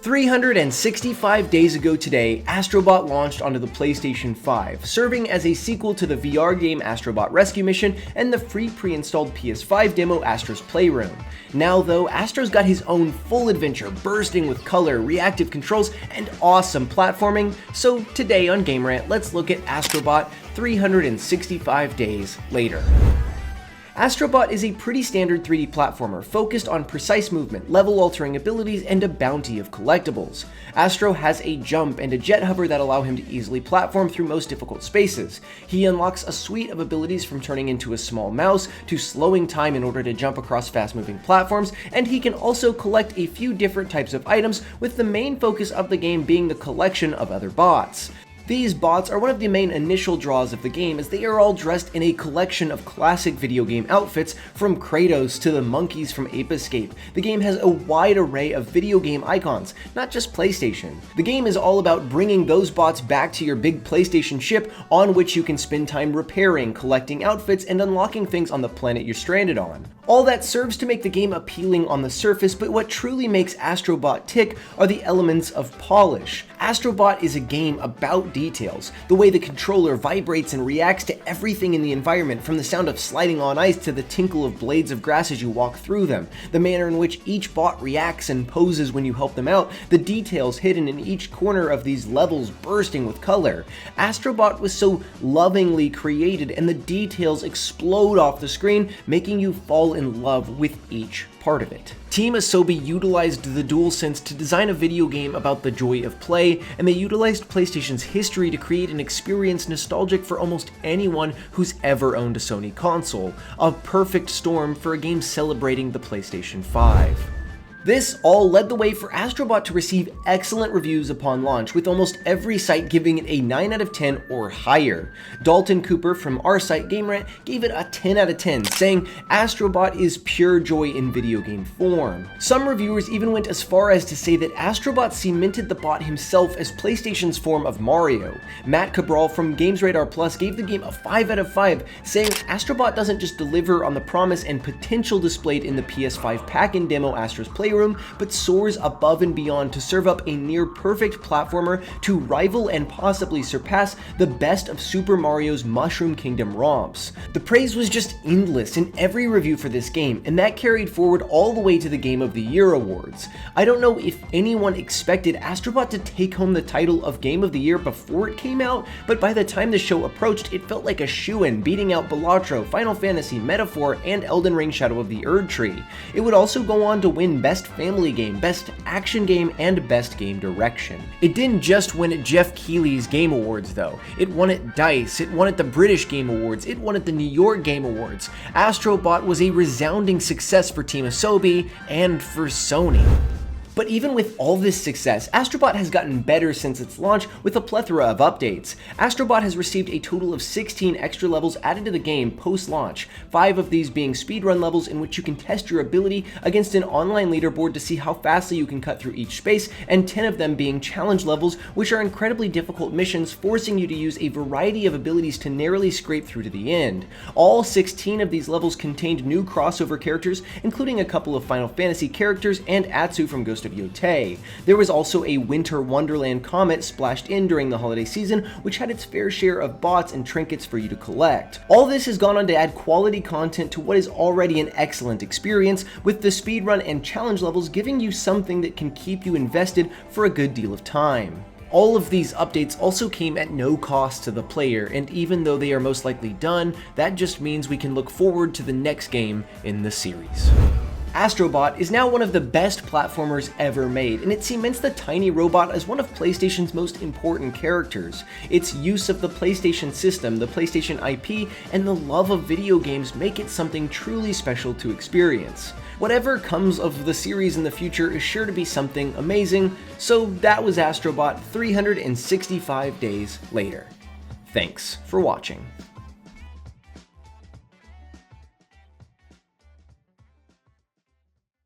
365 days ago today, Astro Bot launched onto the PlayStation 5, serving as a sequel to the VR game Astro Bot Rescue Mission and the free pre-installed PS5 demo Astro's Playroom. Now though, Astro's got his own full adventure, bursting with color, reactive controls, and awesome platforming, so today on Game Rant, let's look at Astro Bot 365 days later. Astro Bot is a pretty standard 3D platformer focused on precise movement, level-altering abilities, and a bounty of collectibles. Astro has a jump and a jet hover that allow him to easily platform through most difficult spaces. He unlocks a suite of abilities from turning into a small mouse to slowing time in order to jump across fast-moving platforms, and he can also collect a few different types of items, with the main focus of the game being the collection of other bots. These bots are one of the main initial draws of the game, as they are all dressed in a collection of classic video game outfits, from Kratos to the monkeys from Ape Escape. The game has a wide array of video game icons, not just PlayStation. The game is all about bringing those bots back to your big PlayStation ship, on which you can spend time repairing, collecting outfits, and unlocking things on the planet you're stranded on. All that serves to make the game appealing on the surface, but what truly makes Astro Bot tick are the elements of polish. Astro Bot is a game about details, the way the controller vibrates and reacts to everything in the environment, from the sound of sliding on ice to the tinkle of blades of grass as you walk through them, the manner in which each bot reacts and poses when you help them out, the details hidden in each corner of these levels bursting with color. Astro Bot was so lovingly created, and the details explode off the screen, making you fall in love with each part of it. Team Asobi utilized the DualSense to design a video game about the joy of play, and they utilized PlayStation's history to create an experience nostalgic for almost anyone who's ever owned a Sony console. A perfect storm for a game celebrating the PlayStation 5. This all led the way for Astro Bot to receive excellent reviews upon launch, with almost every site giving it a 9 out of 10 or higher. Dalton Cooper from our site Game Rant gave it a 10 out of 10, saying Astro Bot is pure joy in video game form. Some reviewers even went as far as to say that Astro Bot cemented the bot himself as PlayStation's form of Mario. Matt Cabral from Games Radar Plus gave the game a 5 out of 5, saying Astro Bot doesn't just deliver on the promise and potential displayed in the PS5 pack-in demo Astro's Playroom, but soars above and beyond to serve up a near-perfect platformer to rival and possibly surpass the best of Super Mario's Mushroom Kingdom romps. The praise was just endless in every review for this game, and that carried forward all the way to the Game of the Year awards. I don't know if anyone expected Astro Bot to take home the title of Game of the Year before it came out, but by the time the show approached, it felt like a shoo-in, beating out Balatro, Final Fantasy, Metaphor, and Elden Ring Shadow of the Erd Tree. It would also go on to win Best Family Game, Best Action Game, and Best Game Direction. It didn't just win at Jeff Keighley's Game Awards though. It won at DICE, it won at the British Game Awards, it won at the New York Game Awards. Astro Bot was a resounding success for Team Asobi and for Sony. But even with all this success, Astro Bot has gotten better since its launch, with a plethora of updates. Astro Bot has received a total of 16 extra levels added to the game post-launch, 5 of these being speedrun levels in which you can test your ability against an online leaderboard to see how fastly you can cut through each space, and 10 of them being challenge levels, which are incredibly difficult missions forcing you to use a variety of abilities to narrowly scrape through to the end. All 16 of these levels contained new crossover characters, including a couple of Final Fantasy characters and Atsu from Ghost of Yotei. There was also a Winter Wonderland comet splashed in during the holiday season, which had its fair share of bots and trinkets for you to collect. All this has gone on to add quality content to what is already an excellent experience, with the speedrun and challenge levels giving you something that can keep you invested for a good deal of time. All of these updates also came at no cost to the player, and even though they are most likely done, that just means we can look forward to the next game in the series. Astro Bot is now one of the best platformers ever made, and it cements the tiny robot as one of PlayStation's most important characters. Its use of the PlayStation system, the PlayStation IP, and the love of video games make it something truly special to experience. Whatever comes of the series in the future is sure to be something amazing, so that was Astro Bot 365 days later. Thanks for watching.